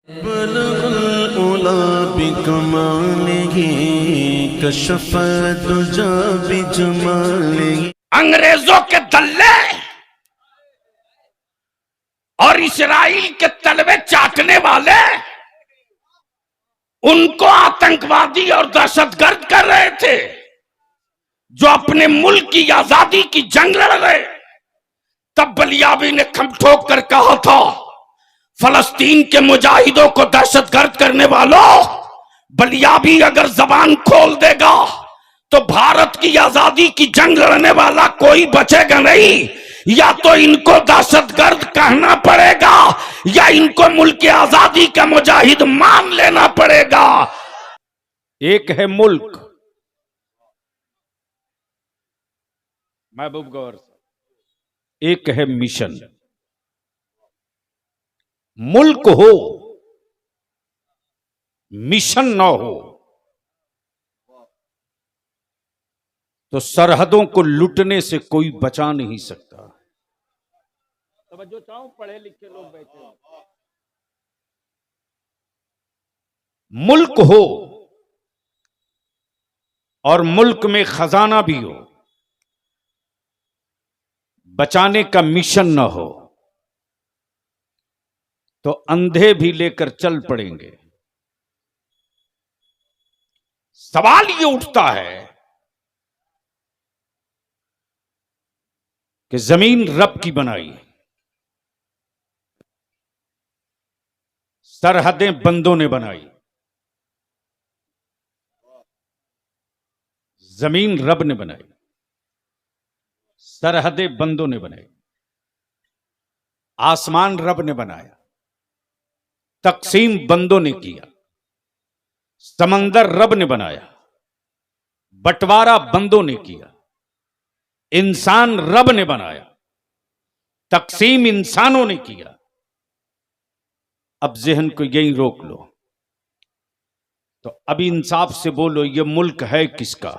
बलगल उला बिकमालिही कशफ़ दुजा बिजमालिही। अंग्रेजों के दल्ले और इस्राइल के तलवे चाटने वाले उनको आतंकवादी और दहशतगर्द कर रहे थे, जो अपने मुल्क की आजादी की जंग लड़ रहे। तब बलियाबी ने खम ठोक कर कहा था, फलस्तीन के मुजाहिदों को दहशतगर्द करने वालों, बलियाबी अगर जबान खोल देगा तो भारत की आजादी की जंग लड़ने वाला कोई बचेगा नहीं। या तो इनको दहशतगर्द कहना पड़ेगा या इनको मुल्क की आजादी का मुजाहिद मान लेना पड़ेगा। एक है मुल्क, महबूब गौर, एक है मिशन। मुल्क हो, मिशन ना हो तो सरहदों को लूटने से कोई बचा नहीं सकता। तो जो चाहो पढ़े लिखे लोग बैठे हो, मुल्क हो और मुल्क में खजाना भी हो, बचाने का मिशन ना हो तो अंधे भी लेकर चल पड़ेंगे। सवाल ये उठता है कि जमीन रब की बनाई, सरहदें बंदों ने बनाई, जमीन रब ने बनाई, सरहदें बंदों ने बनाई, आसमान रब ने बनाया, तकसीम बंदों ने किया, समंदर रब ने बनाया, बंटवारा बंदों ने किया, इंसान रब ने बनाया, तकसीम इंसानों ने किया। अब जहन को यही रोक लो, तो अब इंसाफ से बोलो, ये मुल्क है किसका?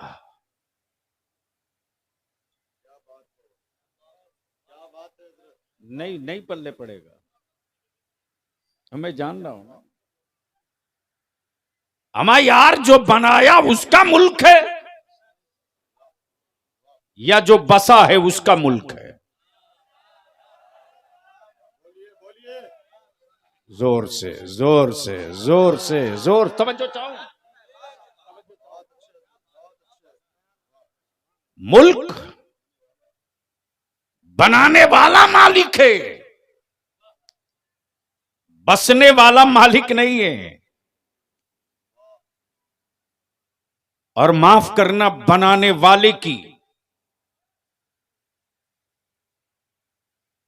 नहीं पल्ले पड़ेगा, मैं जान रहा हूं ना। हमारा यार जो बनाया उसका मुल्क है या जो बसा है उसका मुल्क है? जोर से जोर से जोर से जोर, तवज्जो चाहो। मुल्क बनाने वाला मालिक है, बसने वाला मालिक नहीं है। और माफ करना, बनाने वाले की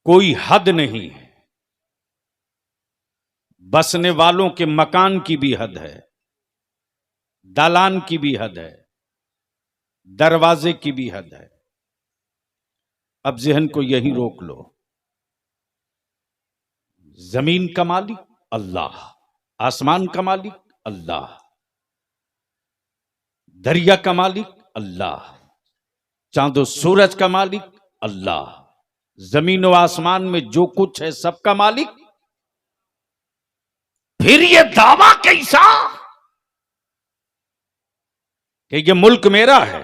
कोई हद नहीं है। बसने वालों के मकान की भी हद है, दालान की भी हद है, दरवाजे की भी हद है। अब जहन को यही रोक लो, जमीन का मालिक अल्लाह, आसमान का मालिक अल्लाह, दरिया का मालिक अल्लाह, चांदो सूरज का मालिक अल्लाह, जमीन व आसमान में जो कुछ है सबका मालिक। फिर ये दावा कैसा कि ये मुल्क मेरा है,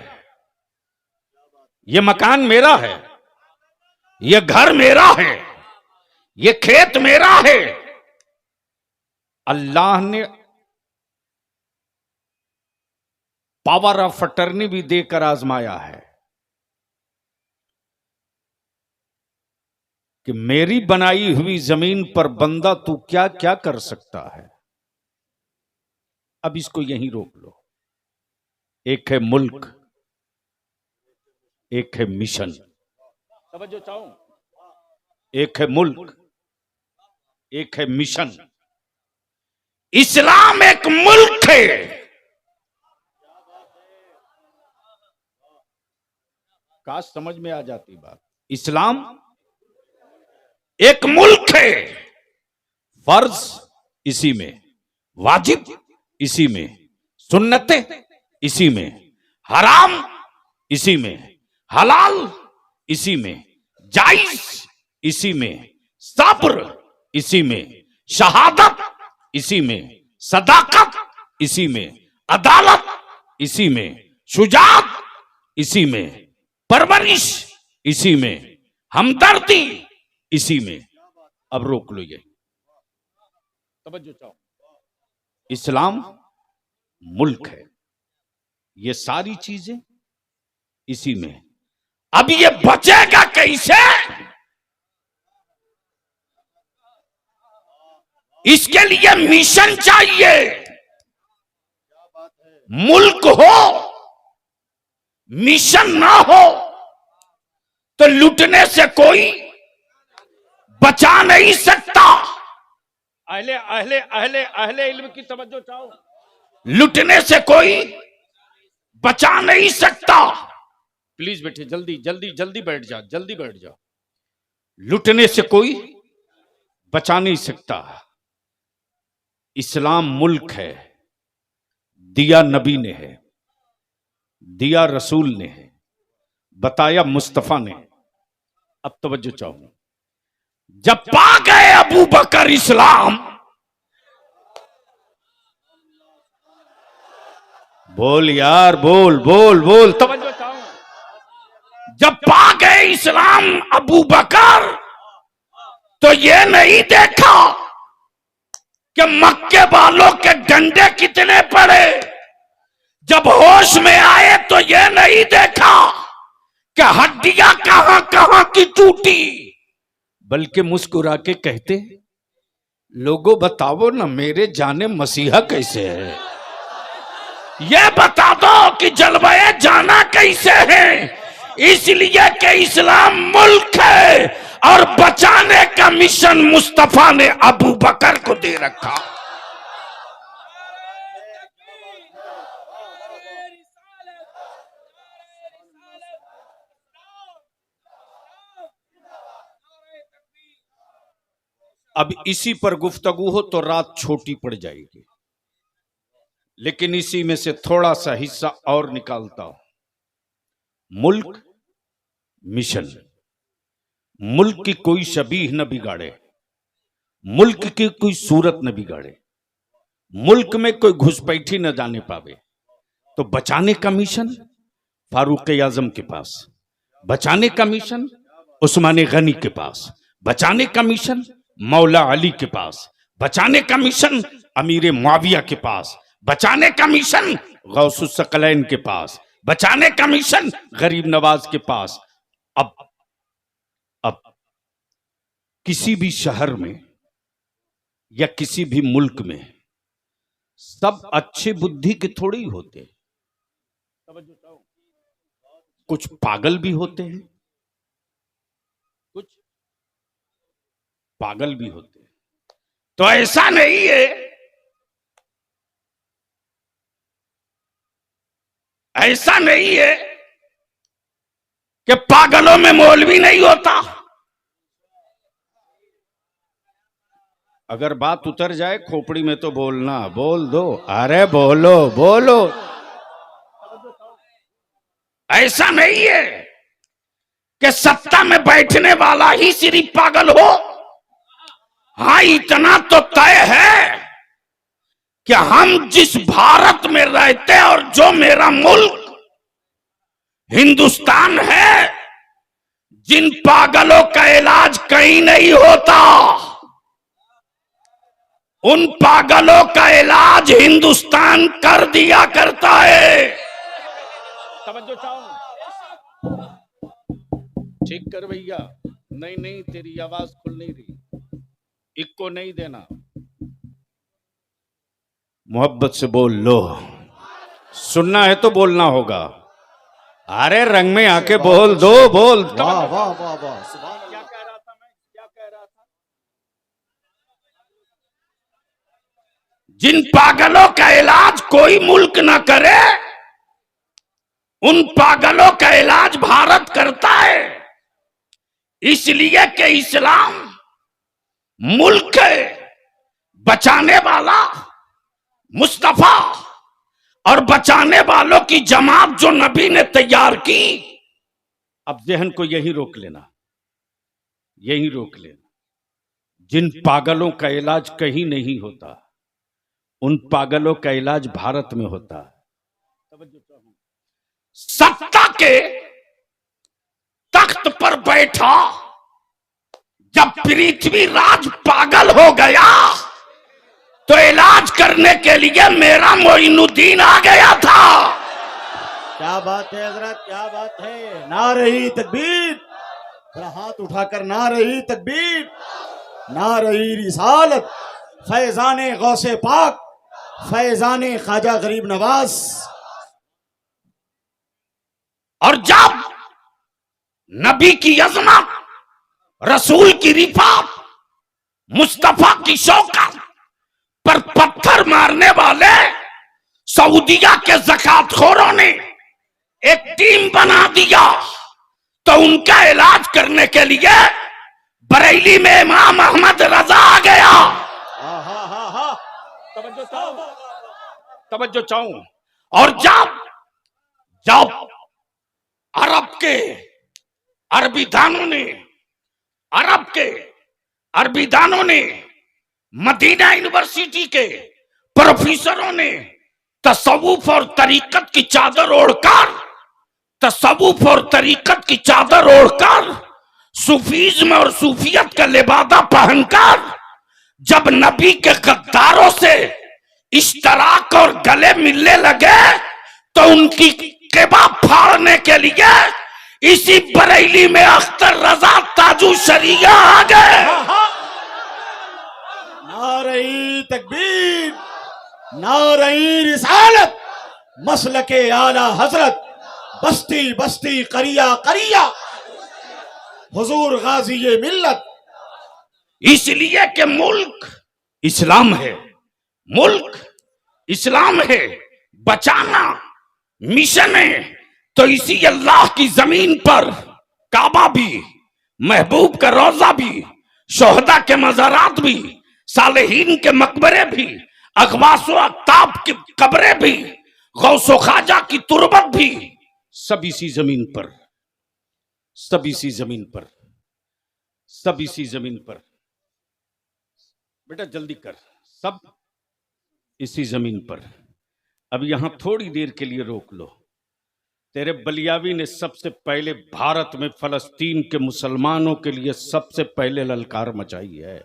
ये मकान मेरा है, ये घर मेरा है, ये खेत मेरा है? अल्लाह ने पावर ऑफ अटर्नी भी देकर आजमाया है कि मेरी बनाई हुई जमीन पर बंदा तू क्या क्या कर सकता है। अब इसको यहीं रोक लो। एक है मुल्क, एक है मिशन। समझो चाहो, एक है मुल्क, एक है मिशन। इस्लाम एक मुल्क है, काश समझ में आ जाती बात। इस्लाम एक मुल्क है, फर्ज इसी में, वाजिब इसी में, सुन्नतें इसी में, हराम इसी में, हलाल इसी में, जायज इसी में, सब्र इसी में, शहादत इसी में, सदाकत इसी में, अदालत इसी में, शुजात इसी में, परवरिश इसी में, हमदर्दी इसी में। अब रोक लो, ये तवज्जो चाहो। इस्लाम मुल्क है, ये सारी चीजें इसी में। अब ये बचेगा कैसे? इसके लिए मिशन चाहिए। मुल्क हो, मिशन ना हो तो लूटने से कोई बचा नहीं सकता। अहले अहले अहले अहले इल्म की तवज्जो चाहो। लूटने से कोई बचा नहीं सकता। प्लीज बेटे, जल्दी जल्दी जल्दी बैठ जा, जल्दी बैठ जा। लूटने से कोई बचा नहीं सकता। इस्लाम मुल्क है, दिया नबी ने है, दिया रसूल ने है, बताया मुस्तफा ने। अब तवज्जो चाहो। जब पा गए अबू बकर इस्लाम, बोल यार, बोल बोल बोल, तवज्जो चाहो। जब पा गए इस्लाम अबू बकर, तो ये नहीं देखा कि मक्के वालों के डंडे कितने पड़े। जब होश में आए तो ये नहीं देखा कि हड्डियां कहां कहां की टूटी, बल्कि मुस्कुरा के कहते, लोगों बताओ ना मेरे जाने मसीहा कैसे है। ये बता दो कि जलवाए जाना कैसे है। इसलिए कि इस्लाम मुल्क है और बचाने का मिशन मुस्तफा ने अबू बकर को दे रखा। अब इसी पर गुफ्तगू हो तो रात छोटी पड़ जाएगी, लेकिन इसी में से थोड़ा सा हिस्सा और निकालता हूं। मुल्क, मिशन। मुल्क की कोई शबीह न बिगाड़े, मुल्क की कोई सूरत न बिगाड़े, मुल्क में कोई घुसपैठी न जाने पावे। तो बचाने का मिशन फारूक आजम के पास, बचाने का मिशन उस्मान गनी के पास, बचाने का मिशन मौला अली के पास, बचाने का मिशन अमीर मुआविया के पास, बचाने का मिशन गौसुस सकलैन के पास, बचाने का मिशन गरीब नवाज के पास। अब किसी भी शहर में या किसी भी मुल्क में सब अच्छे बुद्धि के थोड़े ही होते, कुछ पागल भी होते हैं, कुछ पागल भी होते हैं। तो ऐसा नहीं है, ऐसा नहीं है कि पागलों में मौलवी नहीं होता। अगर बात उतर जाए खोपड़ी में तो बोलना, बोल दो, अरे बोलो बोलो। ऐसा नहीं है कि सत्ता में बैठने वाला ही सिर्फ पागल हो। हाँ, इतना तो तय है कि हम जिस भारत में रहते और जो मेरा मुल्क हिंदुस्तान है, जिन पागलों का इलाज कहीं नहीं होता, उन पागलों का इलाज हिंदुस्तान कर दिया करता है। तवज्जो चाहो। ठीक कर भैया। नहीं नहीं, तेरी आवाज खुल नहीं रही, इक्को नहीं देना। मोहब्बत से बोल लो, सुनना है तो बोलना होगा। अरे रंग में आके बोल दो, बोल। वाह वाह वाह वाह, क्या कह रहा था मैं, क्या कह रहा था? जिन पागलों का इलाज कोई मुल्क ना करे, उन पागलों का इलाज भारत करता है। इसलिए कि इस्लाम मुल्क है, बचाने वाला मुस्तफा और बचाने वालों की जमात जो नबी ने तैयार की। अब जहन को यही रोक लेना, यही रोक लेना। जिन पागलों का इलाज कहीं नहीं होता, उन पागलों का इलाज भारत में होता है। सत्ता के तख्त पर बैठा जब पृथ्वीराज पागल हो गया तो इलाज करने के लिए मेरा मोइनुद्दीन आ गया था। क्या बात है हजरत, क्या बात है। ना रही तकबीर, थोड़ा हाथ उठाकर ना रही तकबीर, ना रही रिसालत, फैजाने गौसे पाक, फैजाने ख्वाजा गरीब नवाज। और जब नबी की अजमत, रसूल की रिफात, मुस्तफा की शौकत पर पत्थर मारने वाले सऊदिया के ज़कातखोरों ने एक टीम बना दिया तो उनका इलाज करने के लिए बरेली में इमाम अहमद रजा आ गया। तवज्जो चाहूं। और जब जब अरब के अरबी दानों ने मदीना यूनिवर्सिटी के प्रोफेसरों ने तसव्वुफ और तरीकत की चादर ओढ़कर सूफीज्म और सूफियत का लिबादा पहनकर जब नबी के गद्दारों से इश्तराक और गले मिलने लगे तो उनकी क़िबा फाड़ने के लिए इसी बरेली में अख्तर रजा ताजू शरिया आ गए। ना रही तकबीर, ना रही रिसालत, मसलके आला हजरत, बस्ती बस्ती करिया करिया, हुजूर गाजी ये मिल्लत। इसलिए कि मुल्क इस्लाम है, मुल्क इस्लाम है, बचाना मिशन है। तो इसी अल्लाह की जमीन पर काबा भी, महबूब का रोजा भी, शोहदा के मज़ारात भी, सालेहीन के मकबरे भी, अगवासो अक्ताब की कब्रें भी, गौसो ख्वाजा की तुरबत भी, सब इसी जमीन पर, सब इसी जमीन पर, सब इसी जमीन पर। बेटा जल्दी कर, सब इसी जमीन पर। अब यहां थोड़ी देर के लिए रोक लो। तेरे बलियावी ने सबसे पहले भारत में फलस्तीन के मुसलमानों के लिए सबसे पहले ललकार मचाई है।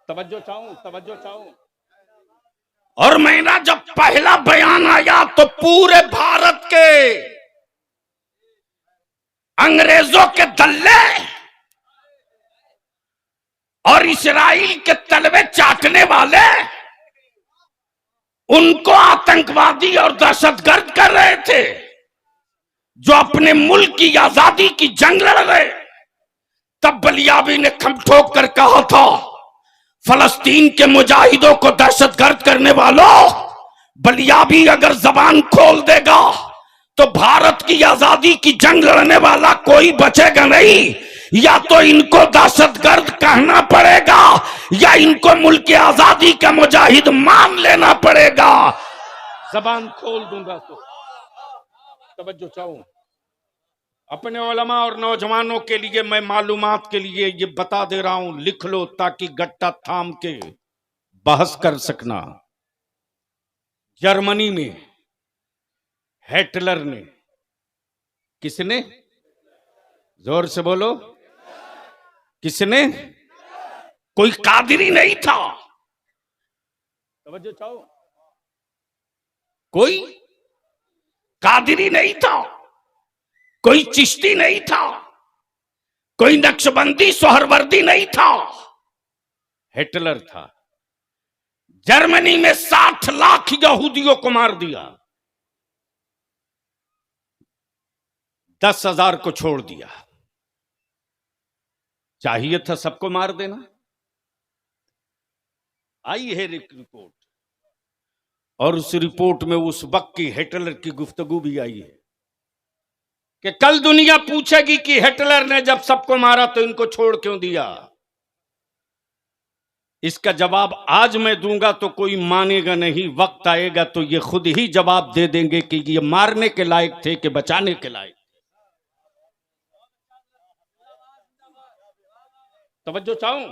तवज्जो चाहूं। और मेरा जब पहला बयान आया तो पूरे भारत के अंग्रेजों के दल्ले और इस्राइल के तलवे चाटने वाले उनको आतंकवादी और दहशतगर्द कर रहे थे जो अपने मुल्क की आजादी की जंग लड़ रहे। तब बलियावी ने खम ठोक कर कहा था, फलस्तीन के मुजाहिदों को दहशतगर्द करने वालों, बलियावी अगर जबान खोल देगा तो भारत की आजादी की जंग लड़ने वाला कोई बचेगा नहीं। या तो इनको दहशतगर्द कहना पड़ेगा या इनको मुल्क की आजादी का मुजाहिद मान लेना पड़ेगा। जबान खोल दूंगा तो। तवज्जो चाहूं। अपने उलमा और नौजवानों के लिए मैं मालूमात के लिए ये बता दे रहा हूं, लिख लो ताकि गट्टा थाम के बहस कर सकना। जर्मनी में हिटलर ने, किसने, जोर से बोलो, किसने? कोई कादिरी नहीं था। तवज्जो चाहो। कोई कादिरी नहीं था, कोई चिश्ती नहीं था, कोई नक्शबंदी सोहरवर्दी नहीं था, हिटलर था। जर्मनी में 60 लाख यहूदियों को मार दिया, 10,000 को छोड़ दिया। चाहिए था सबको मार देना। आई है रिपोर्ट, और उस रिपोर्ट में उस वक्त की हिटलर की गुफ्तगू भी आई है कि कल दुनिया पूछेगी कि हिटलर ने जब सबको मारा तो इनको छोड़ क्यों दिया। इसका जवाब आज मैं दूंगा तो कोई मानेगा नहीं, वक्त आएगा तो ये खुद ही जवाब दे देंगे कि ये मारने के लायक थे कि बचाने के लायक। तवज्जो चाहूं।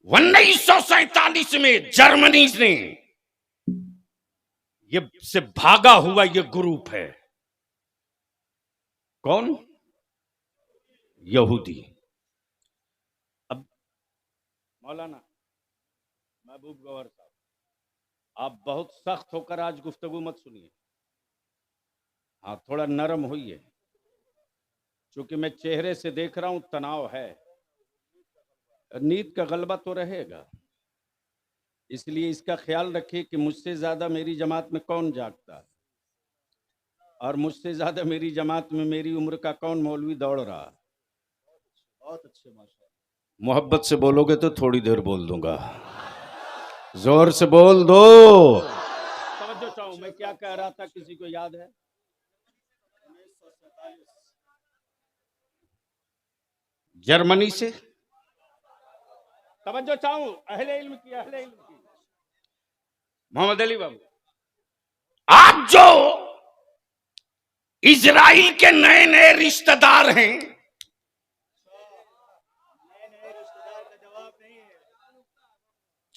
1947 में जर्मनी ने ये से भागा हुआ ये ग्रुप है। कौन? यहूदी। अब मौलाना महबूब गौहर साहब, आप बहुत सख्त होकर आज गुफ्तगू मत सुनिए। हाँ, थोड़ा नरम होइए, क्योंकि मैं चेहरे से देख रहा हूं तनाव है। नींद का गलबा तो रहेगा, इसलिए इसका ख्याल रखिए कि मुझसे ज्यादा मेरी जमात में कौन जागता है, और मुझसे ज्यादा मेरी जमात में मेरी उम्र का कौन मौलवी दौड़ रहा है। बहुत अच्छे माशाअल्लाह। मोहब्बत से बोलोगे तो थोड़ी देर बोल दूंगा, जोर से बोल दो। समझो चाहूं मैं क्या कह रहा था, किसी को याद है? जर्मनी से तवज्जो चाहूं, अहले इल्म की मोहम्मद अली बाबू, आप जो इजराइल के नए नए रिश्तेदार हैं,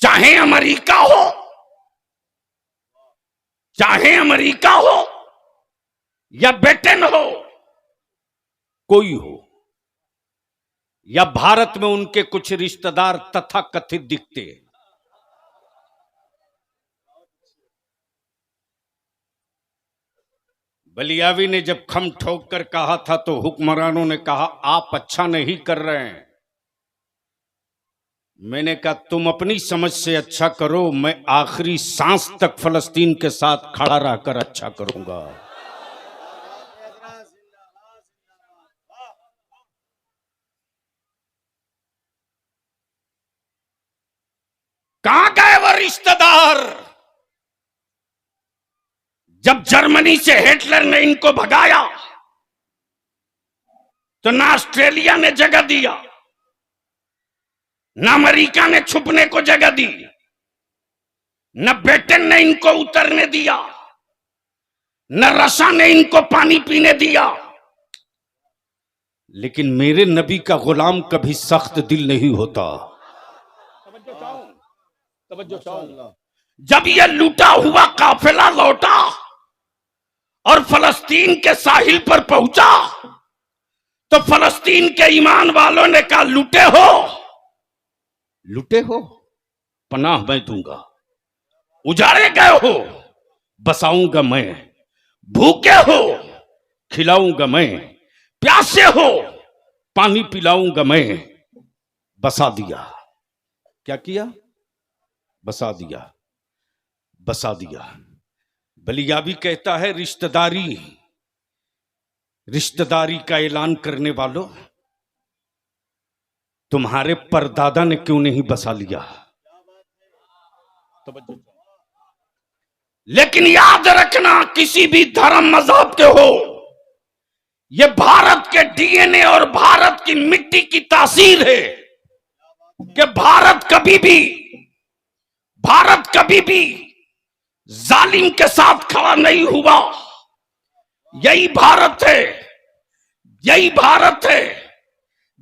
चाहे अमेरिका हो, चाहे अमेरिका हो या ब्रिटेन हो, कोई हो, या भारत में उनके कुछ रिश्तेदार तथा कथित दिखते, बलियावी ने जब खम ठोक कर कहा था तो हुक्मरानों ने कहा आप अच्छा नहीं कर रहे हैं। मैंने कहा तुम अपनी समझ से अच्छा करो, मैं आखिरी सांस तक फलस्तीन के साथ खड़ा रहकर अच्छा करूंगा। कहां गए वो रिश्तेदार? जब जर्मनी से हिटलर ने इनको भगाया तो ना ऑस्ट्रेलिया ने जगह दिया, ना अमेरिका ने छुपने को जगह दी, न ब्रिटेन ने इनको उतरने दिया, न रशिया ने इनको पानी पीने दिया। लेकिन मेरे नबी का गुलाम कभी सख्त दिल नहीं होता। जब यह लूटा हुआ काफिला लौटा और फलस्तीन के साहिल पर पहुंचा तो फलस्तीन के ईमान वालों ने कहा लूटे हो, लूटे हो, पनाह मैं दूंगा, उजाड़े गए हो, बसाऊंगा मैं, भूखे हो, खिलाऊंगा मैं, प्यासे हो, पानी पिलाऊंगा मैं। बसा दिया। क्या किया? बसा दिया, बसा दिया। बलियाबी कहता है रिश्तेदारी, रिश्तेदारी का ऐलान करने वालों, तुम्हारे परदादा ने क्यों नहीं बसा लिया? लेकिन याद रखना, किसी भी धर्म मजहब के हो, यह भारत के डीएनए और भारत की मिट्टी की तासीर है कि भारत कभी भी जालिम के साथ खड़ा नहीं हुआ। यही भारत है, यही भारत है।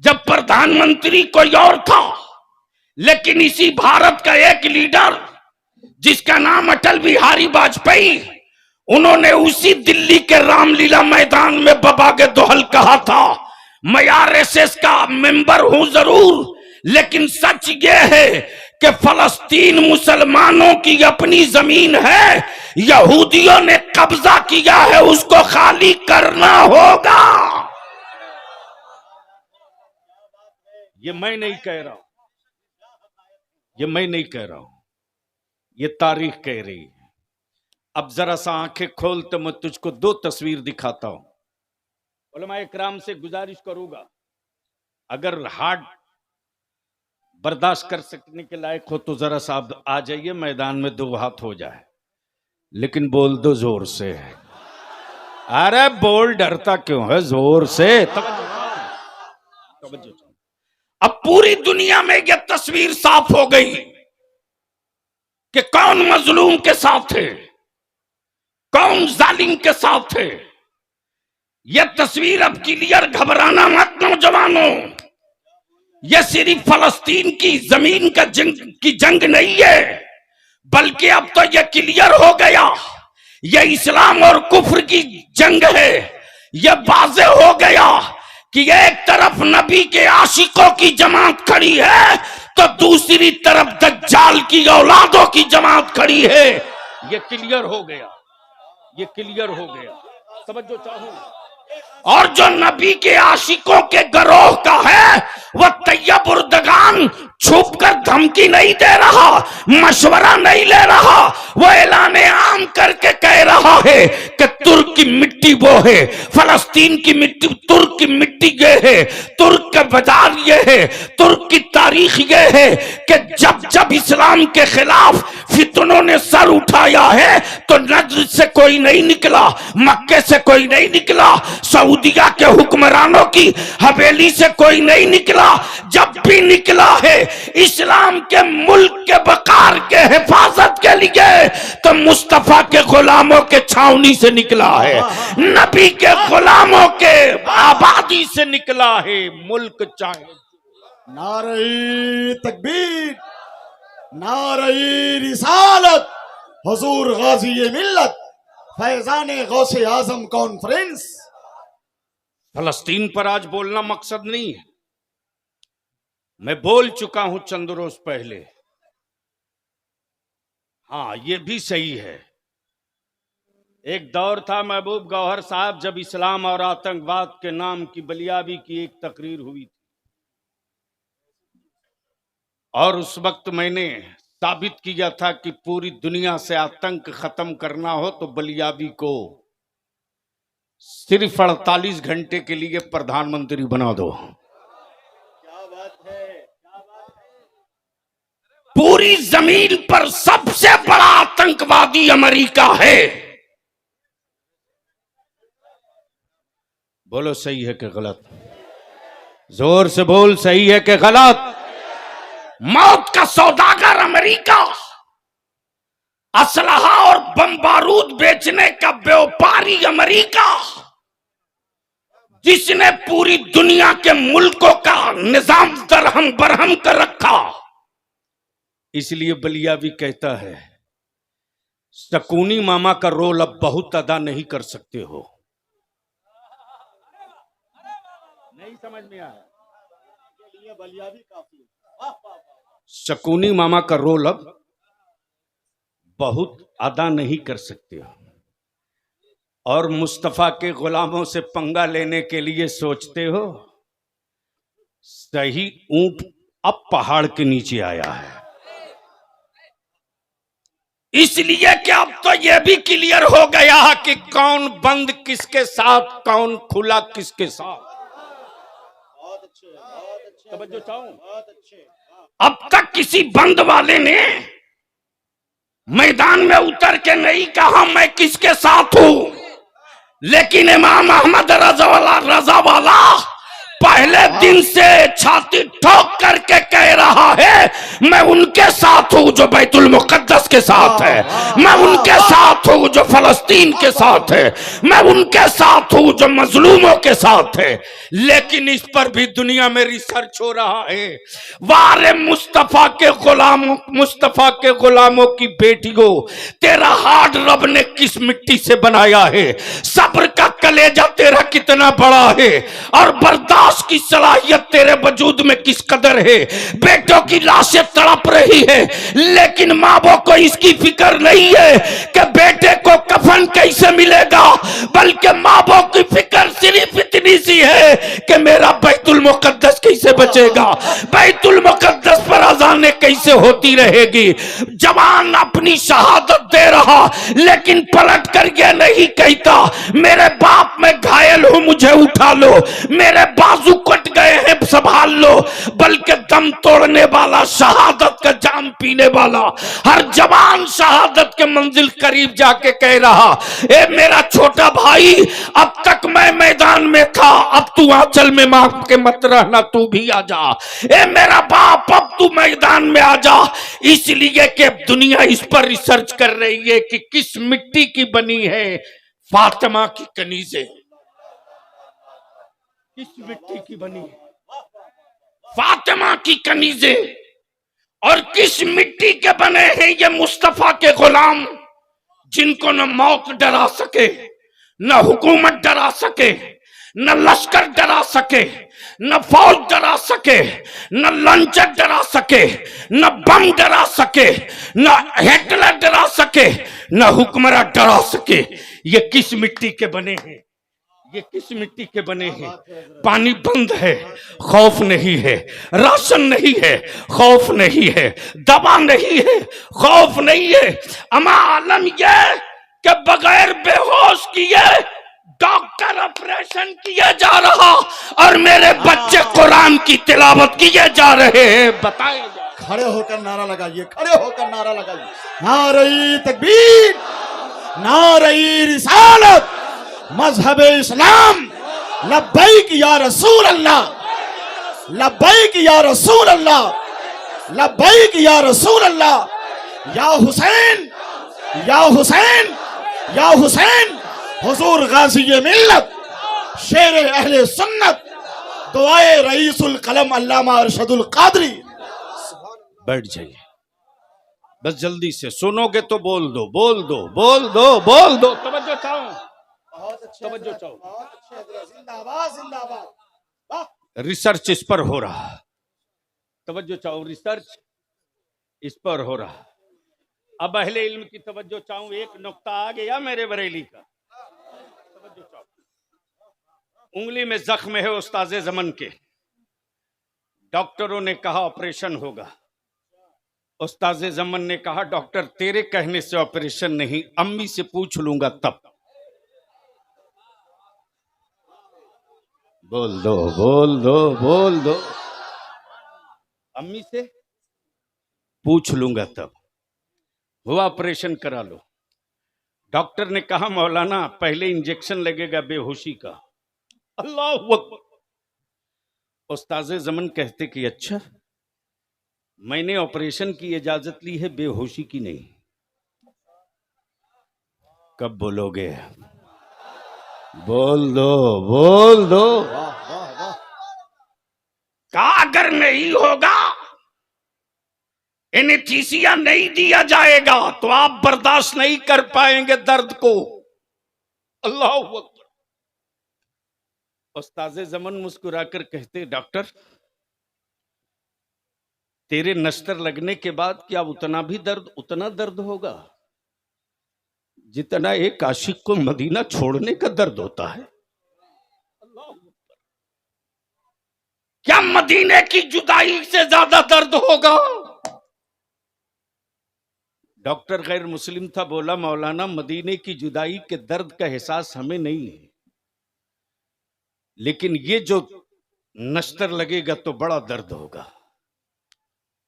जब प्रधानमंत्री कोई और था, लेकिन इसी भारत का एक लीडर जिसका नाम अटल बिहारी वाजपेयी, उन्होंने उसी दिल्ली के रामलीला मैदान में बाबा के दोहल कहा था, मैं आरएसएस का मेंबर हूं जरूर, लेकिन सच ये है कि फलस्तीन मुसलमानों की अपनी जमीन है, यहूदियों ने कब्जा किया है, उसको खाली करना होगा। ये मैं नहीं कह रहा हूं, ये मैं नहीं कह रहा हूं, ये तारीख कह रही है। अब जरा सा आंखें खोल तो मैं तुझको दो तस्वीर दिखाता हूं। उलमाए किराम से गुजारिश करूंगा, अगर हार्ट बर्दाश्त कर सकने के लायक हो तो जरा सा आ जाइए मैदान में, दो हाथ हो जाए, लेकिन बोल दो जोर से। अरे बोल, डरता क्यों है? जोर से। अब पूरी दुनिया में यह तस्वीर साफ हो गई कि कौन मजलूम के साथ है, कौन जालिम के साथ है। यह तस्वीर अब क्लियर, घबराना मत नौजवानों, यह सिर्फ फलस्तीन की जमीन का की जंग नहीं है, बल्कि अब तो यह क्लियर हो गया, यह इस्लाम और कुफ्र की जंग है। यह वाज़ेह हो गया कि एक तरफ नबी के आशिकों की जमात खड़ी है तो दूसरी तरफ दज्जाल की औलादों की जमात खड़ी है। यह क्लियर हो गया, यह क्लियर हो गया, समझो चाहो। और जो नबी के आशिकों के गिरोह का है वह तैयब उर्दगान छुप कर धमकी नहीं दे रहा, मशवरा नहीं ले रहा, वो ऐलाने आम करके कह रहा है कि तुर्क की मिट्टी वो है, फलस्तीन की मिट्टी, तुर्क की मिट्टी ये है, तुर्क का बाजार ये है, तुर्क की तारीख ये है कि जब जब इस्लाम के खिलाफ फितनों ने सर उठाया है तो नजर से कोई नहीं निकला, मक्के से कोई नहीं निकला, सऊदिया के हुक्मरानों की हवेली से कोई नहीं निकला। जब भी निकला है इस्लाम के मुल्क के वकार के हिफाजत के लिए तो मुस्तफा के गुलामों के छावनी से निकला है, नबी के गुलामों के आबादी से निकला है, मुल्क चाहे। नारे तकबीर, नारे रिसालत, हुजूर गाजी मिल्लत, फैजाने गौसे आजम कॉन्फ्रेंस। फलस्तीन पर आज बोलना मकसद नहीं है, मैं बोल चुका हूं चंद रोज पहले। हाँ, ये भी सही है, एक दौर था महबूब गौहर साहब जब इस्लाम और आतंकवाद के नाम की बलियाबी की एक तकरीर हुई थी, और उस वक्त मैंने साबित किया था कि पूरी दुनिया से आतंक खत्म करना हो तो बलियाबी को सिर्फ 48 घंटे के लिए प्रधानमंत्री बना दो। क्या बात है, क्या बात है। पूरी जमीन पर सबसे बड़ा आतंकवादी अमेरिका है। बोलो सही है कि गलत? जोर से बोल, सही है कि गलत? मौत का सौदागर अमेरिका, असलहा और बम बारूद बेचने का व्यापारी अमेरिका, जिसने पूरी दुनिया के मुल्कों का निजाम दरहम बरहम कर रखा। इसलिए बलिया भी कहता है शकुनी मामा का रोल अब बहुत अदा नहीं कर सकते हो। नहीं समझ में आया? बलिया भी काफी। शकुनी मामा का रोल अब बहुत अदा नहीं कर सकते हो, और मुस्तफा के गुलामों से पंगा लेने के लिए सोचते हो। सही ऊंट अब पहाड़ के नीचे आया है, इसलिए कि अब तो यह भी क्लियर हो गया कि कौन बंद किसके साथ, कौन खुला किसके साथ। बहुत अच्छे, बहुत अच्छे, तवज्जो चाहूं। बहुत अच्छे। अब तक किसी बंद वाले ने मैदान में उतर के नहीं कहा मैं किसके साथ हूं, लेकिन इमाम अहमद रजा वाला पहले दिन से छाती ठोक करके कह रहा है मैं उनके साथ हूं जो बैतुल मुकद्दस के साथ है, मैं उनके साथ हूं जो फलस्तीन के साथ है, मैं उनके साथ हूं जो मजलूमों के साथ है। लेकिन इस पर भी दुनिया में रिसर्च हो रहा है। वारे मुस्तफा के गुलामों, मुस्तफा के गुलामों की बेटियों, तेरा हार्ट रब ने किस मिट्टी से बनाया है, सब्र का कलेजा तेरा कितना बड़ा है, और बर्दाश्त की सलाहियत तेरे वजूद में किस कदर है। बेटों की लाशें तड़प रही है, लेकिन माँ बाप को इसकी फिक्र नहीं है कि बेटे को कफन कैसे मिलेगा, बल्कि माँ बाप की फिक्र सिर्फ इतनी सी है कि मेरा बैतुल मुकद्दस कैसे बचेगा, बैतुल मुकद्दस पर अजानें कैसे होती रहेगी। जवान अपनी शहादत दे रहा, लेकिन पलट कर यह नहीं कहता मेरे बाप में घायल हूं मुझे उठा लो, मेरे बाजू कट गए हैं संभाल लो, बल्कि दम तोड़ने वाला, शहादत का जाम पीने वाला हर जवान शहादत के मंजिल करीब जाके कह रहा ए मेरा छोटा भाई, अब तक मैं मैदान में था, अब तू आंचल में मां के मत रहना, तू भी आ जा। ए मेरा बाप, अब तू मैदान में आ जा। इसलिए कि दुनिया इस पर रिसर्च कर रही है कि किस मिट्टी की बनी है फातिमा की कनीज़ें, किस मिट्टी की बनी है। फातिमा की कनीजें, और किस मिट्टी के बने हैं ये मुस्तफा के गुलाम, जिनको न मौत डरा सके, न हुकूमत डरा सके, न लश्कर डरा सके, न फौज डरा सके, न लंचर डरा सके, न बम डरा सके, न हिटलर डरा सके, न हुक्मरान डरा सके। ये किस मिट्टी के बने हैं? ये किस मिट्टी के बने हैं? पानी बंद है, खौफ नहीं है। राशन नहीं है, खौफ नहीं है। दवा नहीं है, खौफ नहीं है। अमा आलम ये कि बगैर बेहोश किए डॉक्टर ऑपरेशन किए जा रहा और मेरे बच्चे कुरान की तिलावत किए जा रहे हैं। बताए खड़े होकर नारा लगाइए, खड़े होकर नारा लगाइए। नारे तकबीर, नारे रिसालत, मजहब इस्लाम, लब्बैक या रसूल अल्लाह, लब्बैक या रसूल अल्लाह, लब्बैक या रसूल अल्लाह। या हुसैन, या हुसैन, या हुसैन, हुजूर गाजी मिल्लत, शेर अहले सुन्नत, दुआए रईसुल कलम अल्लामा अरशदुल कादरी। बैठ जाइए, बस जल्दी से सुनोगे तो बोल दो, बोल दो, बोल दो, बोल दो। तवज्जो चाहो, बहुत अच्छे, तवज्जो चाहो। बहुत अच्छे, जिंदाबाद जिंदाबाद। वाह। रिसर्च इस पर हो रहा, तवज्जो चाहो, रिसर्च इस पर हो रहा। अब अहले इल्म की तवज्जो चाहूं, एक नुक्ता आ गया मेरे बरेली का, तवज्जो चाहो। उंगली में जख्म है उस्ताज़े ज़मन के, डॉक्टरों ने कहा ऑपरेशन होगा। उस्ताज़े ज़मन ने कहा डॉक्टर तेरे कहने से ऑपरेशन नहीं, अम्मी से पूछ लूंगा तब। बोल दो, बोल दो, बोल दो। अम्मी से पूछ लूंगा तब। हुआ ऑपरेशन करा लो। डॉक्टर ने कहा मौलाना पहले इंजेक्शन लगेगा बेहोशी का। अल्लाह अकबर। उस्ताज़े ज़मन कहते कि अच्छा, मैंने ऑपरेशन की इजाजत ली है, बेहोशी की नहीं। कब बोलोगे? बोल दो, बोल दो। कहा अगर नहीं होगा, एनेस्थीसिया नहीं दिया जाएगा तो आप बर्दाश्त नहीं कर पाएंगे दर्द को। अल्लाह अकबर। उस्ताज़े ज़मन मुस्कुराकर कहते डॉक्टर तेरे नश्तर लगने के बाद क्या उतना दर्द होगा जितना एक आशिक को मदीना छोड़ने का दर्द होता है? क्या मदीने की जुदाई से ज्यादा दर्द होगा? डॉक्टर गैर मुस्लिम था, बोला मौलाना मदीने की जुदाई के दर्द का एहसास हमें नहीं है, लेकिन ये जो नश्तर लगेगा तो बड़ा दर्द होगा।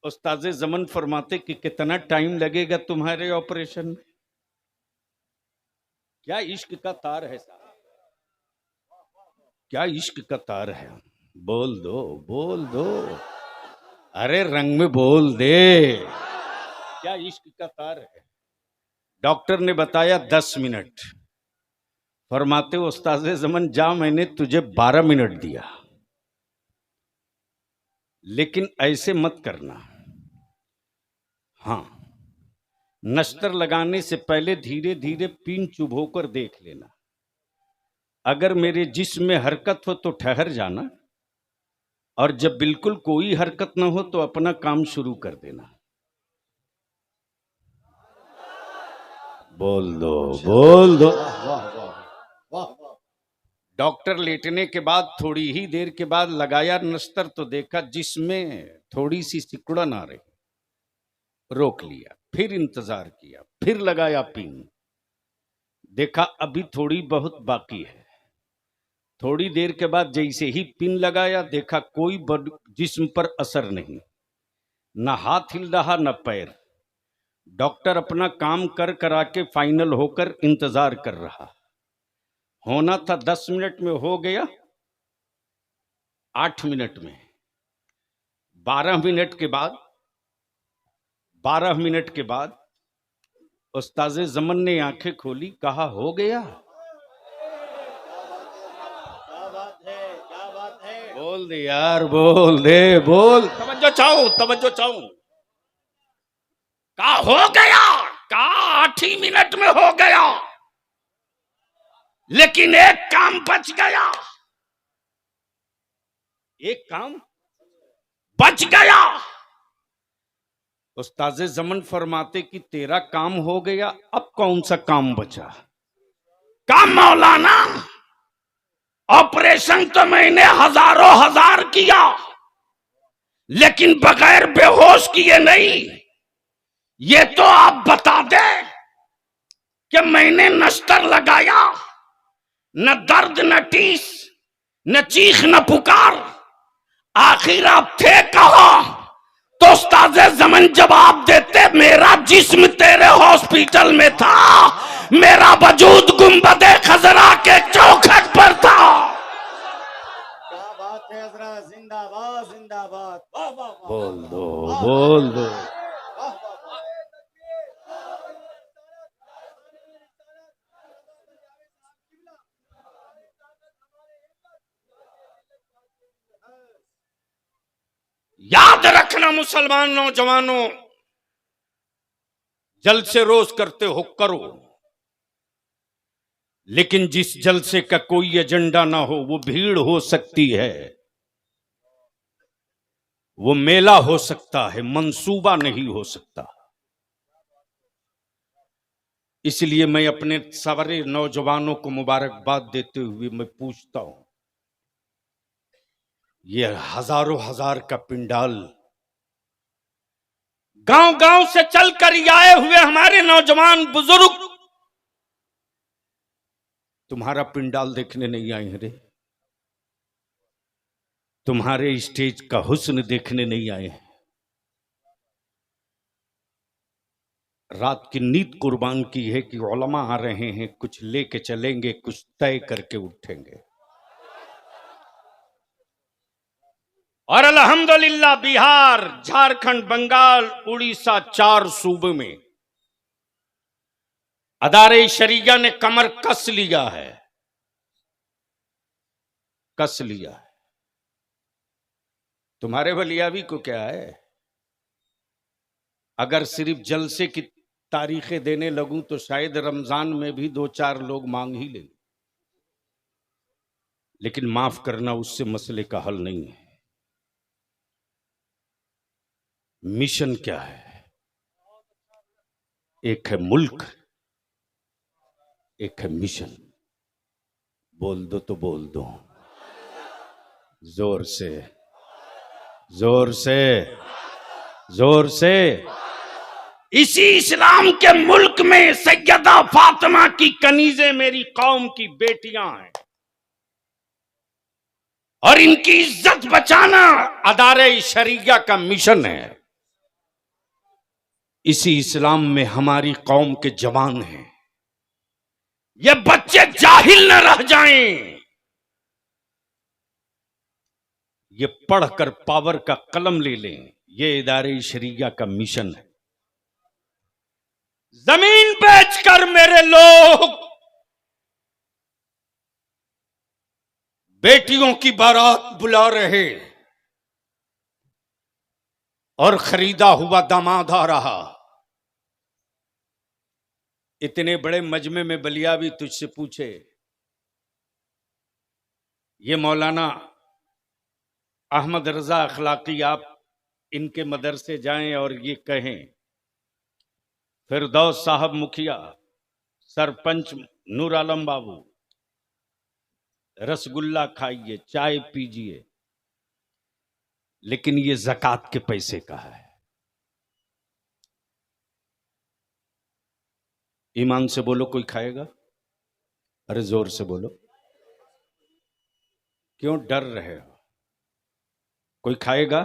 उस्ताज़े ज़मन फरमाते कि कितना टाइम लगेगा तुम्हारे ऑपरेशन में? क्या इश्क का तार है साहब, क्या इश्क का तार है। बोल दो, बोल दो, अरे रंग में बोल दे, क्या इश्क का तार है। डॉक्टर ने बताया 10 मिनट। फरमाते उस्ताज़े ज़मन जा मैंने तुझे 12 मिनट दिया, लेकिन ऐसे मत करना। हाँ, नश्तर लगाने से पहले धीरे धीरे पिन चुभोकर देख लेना। अगर मेरे जिस्म में हरकत हो तो ठहर जाना, और जब बिल्कुल कोई हरकत ना हो तो अपना काम शुरू कर देना। बोल दो, बोल दो। डॉक्टर लेटने के बाद थोड़ी ही देर के बाद लगाया नश्तर तो देखा जिसमें थोड़ी सी सिकुड़न आ रही। रोक लिया, फिर इंतजार किया, फिर लगाया पिन, देखा अभी थोड़ी बहुत बाकी है। थोड़ी देर के बाद जैसे ही पिन लगाया देखा कोई जिस्म पर असर नहीं, न हाथ हिल रहा न पैर। डॉक्टर अपना काम कर करा के फाइनल होकर इंतजार कर रहा। होना था 10 मिनट में, हो गया 8 मिनट में। 12 मिनट के बाद उस्ताज़े ज़मन ने आंखें खोली, कहा हो गया। क्या बात है, क्या बात है। बोल दे यार, बोल दे, बोल। तवज्जो चाहूं। का हो गया, का 8 ही मिनट में हो गया, लेकिन एक काम बच गया, एक काम बच गया। उस्ताज़े ज़मन फरमाते कि तेरा काम हो गया, अब कौन सा काम बचा? काम मौलाना, ऑपरेशन तो मैंने हजारों हजार किया, लेकिन बगैर बेहोश किए नहीं। ये तो आप बता दे कि मैंने नश्तर लगाया, न दर्द न टीस, न चीख न पुकार, आखिर आप थे कहां? तो उस्ताज़े ज़मन जवाब देते, मेरा जिस्म तेरे हॉस्पिटल में था, मेरा वजूद गुंबदे खजरा के चौखट पर था। क्या बात है हजरत, जिंदाबाद जिंदाबाद, वाह वाह वाह, बोल दो, बोल दो। वाह वाह वाह। याद रखना मुसलमान नौजवानों, जलसे रोज करते हो करो, लेकिन जिस जलसे का कोई एजेंडा ना हो वो भीड़ हो सकती है, वो मेला हो सकता है, मंसूबा नहीं हो सकता। इसलिए मैं अपने सारे नौजवानों को मुबारकबाद देते हुए मैं पूछता हूं, ये हजारों हजार का पिंडाल, गांव गांव से चलकर आए हुए हमारे नौजवान बुजुर्ग तुम्हारा पिंडाल देखने नहीं आए हैं रे, तुम्हारे स्टेज का हुस्न देखने नहीं आए हैं। रात की नींद कुर्बान की है कि उलमा आ रहे हैं, कुछ लेके चलेंगे, कुछ तय करके उठेंगे। और अल्हम्दुलिल्लाह बिहार, झारखंड, बंगाल, उड़ीसा, 4 सूबे में अदारे शरिया ने कमर कस लिया है, कस लिया है। तुम्हारे बलियावी को क्या है? अगर सिर्फ जलसे की तारीखें देने लगूं तो शायद रमजान में भी 2-4 लोग मांग ही लें, लेकिन माफ करना उससे मसले का हल नहीं है। मिशन क्या है? एक है मुल्क, एक है मिशन। बोल दो तो बोल दो, जोर से, जोर से, जोर से। इसी इस्लाम के मुल्क में सैयदा फातिमा की कनीजें मेरी कौम की बेटियां हैं, और इनकी इज्जत बचाना अदारे शरिया का मिशन है। इसी इस्लाम में हमारी कौम के जवान हैं, ये बच्चे जाहिल न रह जाएं, ये पढ़कर पावर का कलम ले लें। ये इदारे शरिया का मिशन है। जमीन बेचकर मेरे लोग बेटियों की बारात बुला रहे, और खरीदा हुआ दामाद आ रहा। इतने बड़े मजमे में बलियावी तुझसे पूछे, ये मौलाना अहमद रजा अखलाकी, आप इनके मदरसे जाएं और ये कहें, फिरदौस साहब मुखिया, सरपंच नूर आलम बाबू, रसगुल्ला खाइए, चाय पीजिए, लेकिन ये ज़कात के पैसे का है। ईमान से बोलो, कोई खाएगा? अरे जोर से बोलो, क्यों डर रहे हो? कोई खाएगा?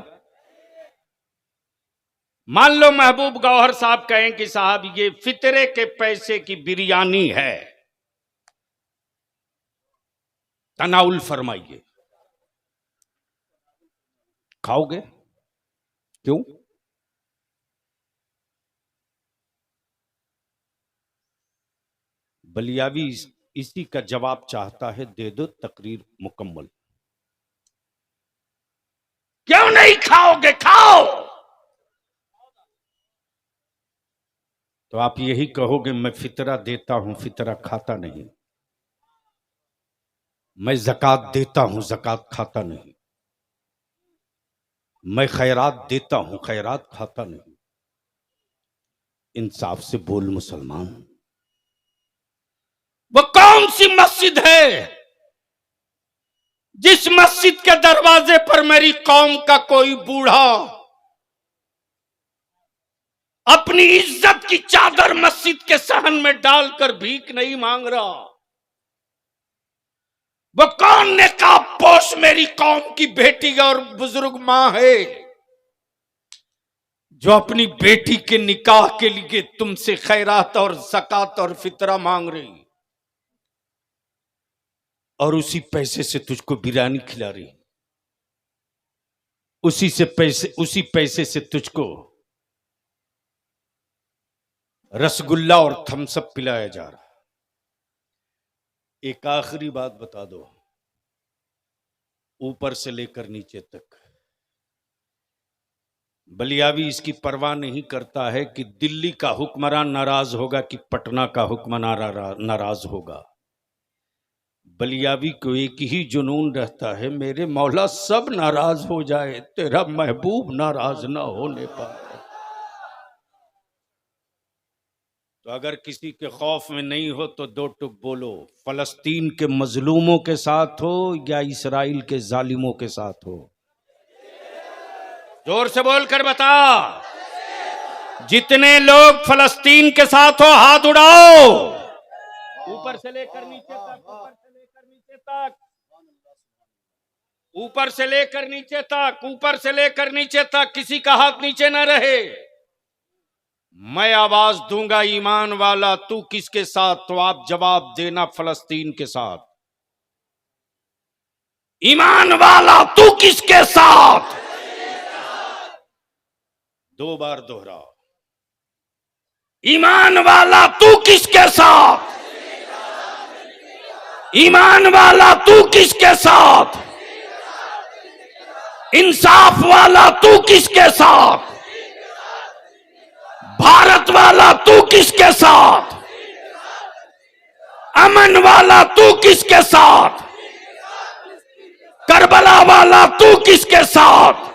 मान लो महबूब गौहर साहब कहें कि साहब ये फितरे के पैसे की बिरयानी है, तनाउल फरमाइए, खाओगे? क्यों? बलियावी इसी का जवाब चाहता है, दे दो, तकरीर मुकम्मल। क्यों नहीं खाओगे? खाओ। तो आप यही कहोगे मैं फितरा देता हूं, फितरा खाता नहीं। मैं ज़कात देता हूं, ज़कात खाता नहीं। मैं खैरात देता हूं, खैरात खाता नहीं। इंसाफ से बोल मुसलमान, वो कौन सी मस्जिद है जिस मस्जिद के दरवाजे पर मेरी कौम का कोई बूढ़ा अपनी इज्जत की चादर मस्जिद के सहन में डालकर भीख नहीं मांग रहा? वो कौन नेकाब पोश मेरी कौम की बेटी और बुजुर्ग मां है जो अपनी बेटी के निकाह के लिए तुमसे खैरात और ज़कात और फितरा मांग रही, और उसी पैसे से तुझको बिरयानी खिला रही, उसी पैसे से तुझको रसगुल्ला और थम्सअप पिलाया जा रहा। एक आखिरी बात बता दो, ऊपर से लेकर नीचे तक बलियावी इसकी परवाह नहीं करता है कि दिल्ली का हुक्मरान नाराज होगा कि पटना का हुक्मरान नाराज होगा। बलियावी को एक ही जुनून रहता है, मेरे मौला सब नाराज हो जाए, तेरा महबूब नाराज ना होने पाए। तो अगर किसी के खौफ में नहीं हो तो दो टुक बोलो, फलस्तीन के मजलूमों के साथ हो या इसराइल के जालिमों के साथ हो? जोर से बोलकर बता। जितने लोग फलस्तीन के साथ हो हाथ उड़ाओ, ऊपर से लेकर नीचे तक, ऊपर से लेकर नीचे तक, ऊपर से लेकर नीचे तक, ऊपर से लेकर नीचे तक, किसी का हाथ नीचे न रहे। मैं आवाज दूंगा ईमान वाला तू किसके साथ, तो आप जवाब देना फलस्तीन के साथ। ईमान वाला तू किसके साथ? दो बार दोहरा। ईमान वाला तू किसके साथ? ईमान वाला तू किसके साथ? इंसाफ वाला तू किसके साथ? भारत वाला तू किसके साथ? अमन वाला तू किसके साथ? करबला वाला तू किसके साथ?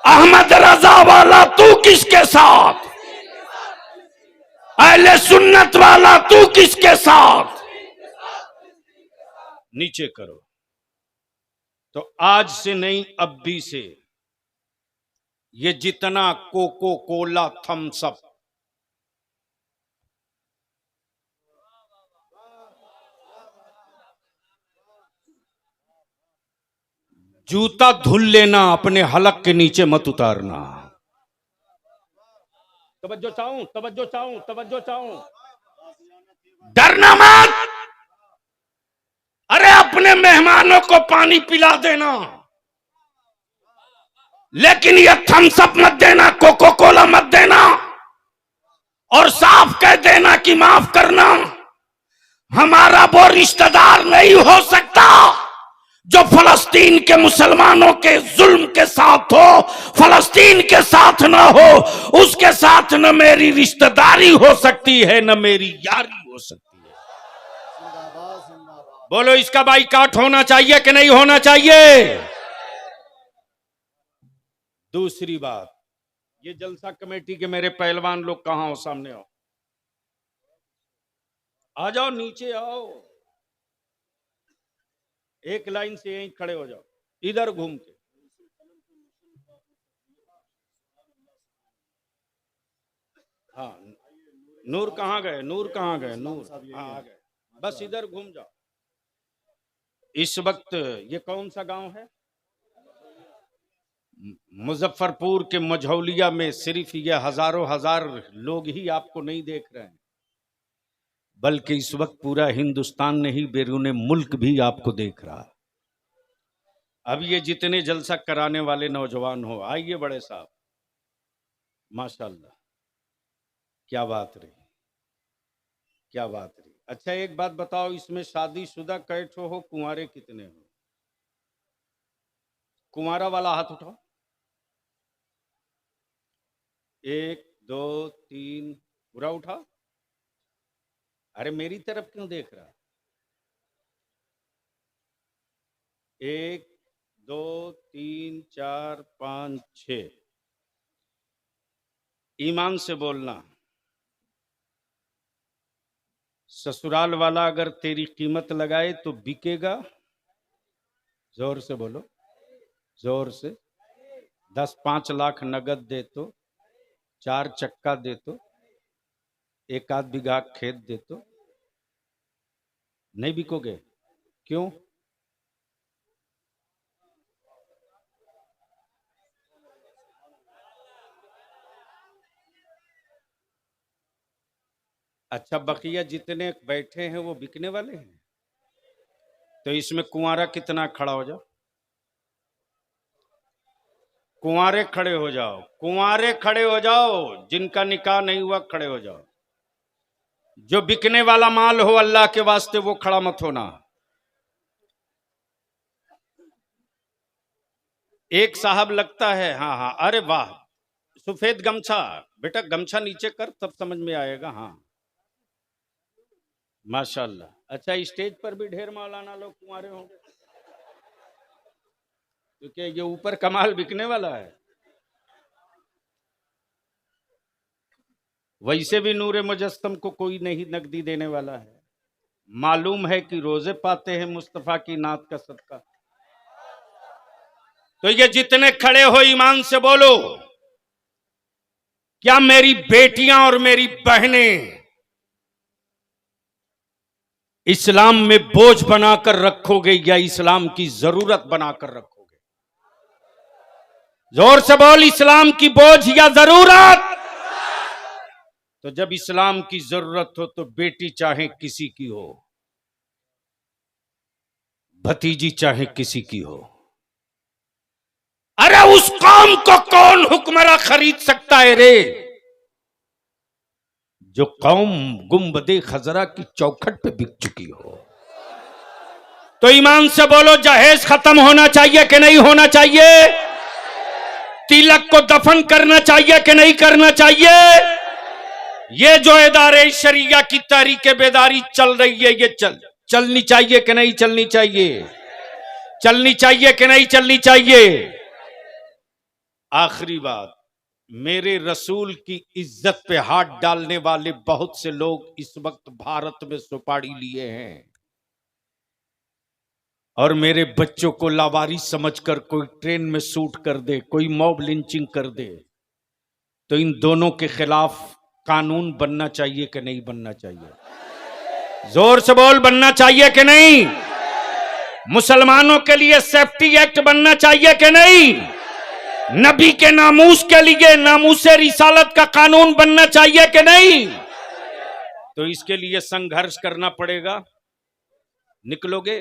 अहमद रजा वाला तू किसके साथ? अहले सुन्नत वाला तू किसके साथ? नीचे करो। तो आज से नहीं, अब भी से ये जितना कोको कोला थम्स अप जूता धुल लेना, अपने हलक के नीचे मत उतारना। तवज्जो चाहूं, तवज्जो चाहूं, तवज्जो चाहूं। डरना मत। अरे अपने मेहमानों को पानी पिला देना, लेकिन ये थम्स अप मत देना, कोको कोला मत देना, और साफ कह देना कि माफ करना, हमारा वो रिश्तेदार नहीं हो सकता जो फलस्तीन के मुसलमानों के जुल्म के साथ हो, फलस्तीन के साथ ना हो, उसके साथ न मेरी रिश्तेदारी हो सकती है न मेरी यारी हो सकती है। बोलो, इसका बाइकाट होना चाहिए कि नहीं होना चाहिए? दूसरी बात, ये जलसा कमेटी के मेरे पहलवान लोग कहां हो? सामने आओ, आ जाओ, नीचे आओ, एक लाइन से यहीं खड़े हो जाओ, इधर घूम के। हाँ, नूर कहाँ गए? नूर कहाँ गए? नूर हाँ आ गए, बस इधर घूम जाओ। इस वक्त ये कौन सा गांव है? मुजफ्फरपुर के मझौलिया में सिर्फ ये हजारों हजार लोग ही आपको नहीं देख रहे हैं, बल्कि इस वक्त पूरा हिंदुस्तान नहीं, बैरूने मुल्क भी आपको देख रहा है। अब ये जितने जलसा कराने वाले नौजवान हो, आइए बड़े साहब, माशाल्लाह, क्या बात रही, क्या बात रही। अच्छा एक बात बताओ, इसमें शादीशुदा कै ठो हो, कुंवारे कितने हो? कुंवारा वाला हाथ उठाओ। 1 2 3, पूरा उठाओ। अरे मेरी तरफ क्यों देख रहा? 1 2 3 4 5 6। ईमान से बोलना, ससुराल वाला अगर तेरी कीमत लगाए तो बिकेगा? जोर से बोलो, जोर से। 10-5 लाख नगद दे तो, 4 चक्का दे तो, 1 आध बीघा खेत दे तो नहीं बिकोगे? क्यों? अच्छा, बकिया जितने बैठे हैं वो बिकने वाले हैं? तो इसमें कुंवारा कितना खड़ा हो जाओ, कुंवारे खड़े हो जाओ, कुंवारे खड़े हो जाओ, जिनका निकाह नहीं हुआ खड़े हो जाओ। जो बिकने वाला माल हो अल्लाह के वास्ते वो खड़ा मत होना। एक साहब लगता है, हाँ हाँ, अरे वाह, सफेद गमछा, बेटा गमछा नीचे कर तब समझ में आएगा। हाँ माशाल्लाह। अच्छा, स्टेज पर भी ढेर मौलाना लोग कुंवारे होंगे, क्योंकि ये ऊपर कमाल बिकने वाला है। वैसे भी नूरे मुजस्सम को कोई नहीं नकदी देने वाला है। मालूम है कि रोजे पाते हैं मुस्तफा की नात का सदका। तो ये जितने खड़े हो ईमान से बोलो, क्या मेरी बेटियां और मेरी बहनें इस्लाम में बोझ बनाकर रखोगे या इस्लाम की जरूरत बनाकर रखोगे? जोर से बोल, इस्लाम की बोझ या जरूरत? तो जब इस्लाम की जरूरत हो तो बेटी चाहे किसी की हो, भतीजी चाहे किसी की हो, अरे उस कौम को कौन हुक्मरान खरीद सकता है रे? जो कौम गुंबदे खजरा की चौखट पे बिक चुकी हो। तो ईमान से बोलो, जहेज खत्म होना चाहिए कि नहीं होना चाहिए? तिलक को दफन करना चाहिए कि नहीं करना चाहिए? ये जो इदारे शरिया की तहरीक बेदारी चल रही है, ये चलनी चाहिए कि नहीं चलनी चाहिए? चलनी चाहिए कि नहीं चलनी चाहिए? आखिरी बात, मेरे रसूल की इज्जत पे हाथ डालने वाले बहुत से लोग इस वक्त भारत में सुपारी लिए हैं, और मेरे बच्चों को लावारिस समझकर कोई ट्रेन में शूट कर दे, कोई मॉब लिंचिंग कर दे, तो इन दोनों के खिलाफ कानून बनना चाहिए कि नहीं बनना चाहिए? जोर से बोल, बनना चाहिए कि नहीं? मुसलमानों के लिए सेफ्टी एक्ट बनना चाहिए कि नहीं? नबी के नामूस के लिए नामूसे रिसालत का कानून बनना चाहिए कि नहीं? तो इसके लिए संघर्ष करना पड़ेगा। निकलोगे?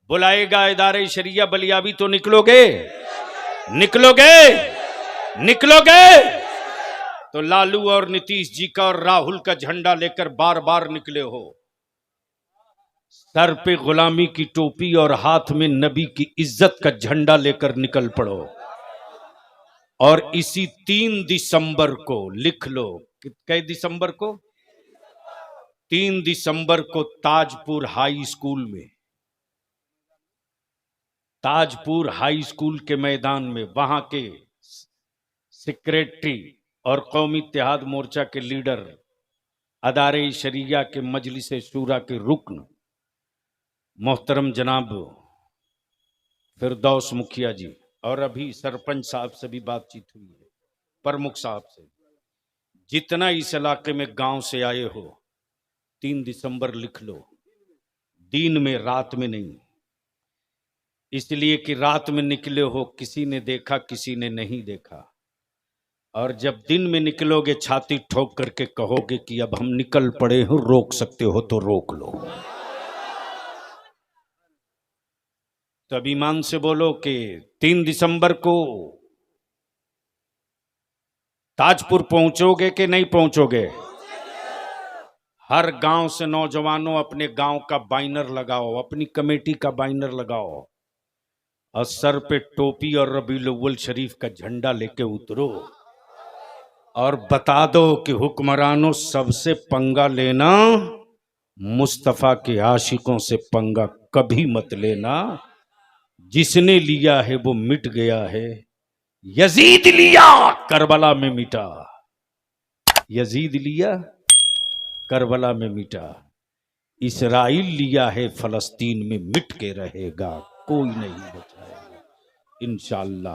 बुलाएगा इदारे शरिया बलियाबी तो निकलोगे? निकलोगे? निकलोगे? तो लालू और नीतीश जी का और राहुल का झंडा लेकर बार बार निकले हो, सर पे गुलामी की टोपी और हाथ में नबी की इज्जत का झंडा लेकर निकल पड़ो। और इसी 3 दिसंबर को लिख लो, कितने दिसंबर को? 3 दिसंबर को ताजपुर हाई स्कूल में, ताजपुर हाई स्कूल के मैदान में वहां के सेक्रेटरी और कौमी इत्तेहाद मोर्चा के लीडर, अदारे शरिया के मजलिस शूरा के रुकन मोहतरम जनाब फिरदौस मुखिया जी, और अभी सरपंच साहब से भी बातचीत हुई है, प्रमुख साहब से, जितना इस इलाके में गांव से आए हो 3 दिसंबर लिख लो, दिन में रात में नहीं, इसलिए कि रात में निकले हो किसी ने देखा किसी ने नहीं देखा, और जब दिन में निकलोगे छाती ठोक करके कहोगे कि अब हम निकल पड़े हो, रोक सकते हो तो रोक लो। तो अब ईमान से बोलो कि 3 दिसंबर को ताजपुर पहुंचोगे कि नहीं पहुंचोगे? हर गांव से नौजवानों अपने गांव का बैनर लगाओ, अपनी कमेटी का बैनर लगाओ, और सर पे टोपी और रबीउल अव्वल शरीफ का झंडा लेके उतरो और बता दो कि हुक्मरानों, सबसे पंगा लेना, मुस्तफा के आशिकों से पंगा कभी मत लेना। जिसने लिया है वो मिट गया है। यजीद लिया, करबला में मिटा। यजीद लिया, करबला में मिटा। इसराइल लिया है, फलस्तीन में मिट के रहेगा, कोई नहीं बचाएगा इंशाअल्लाह।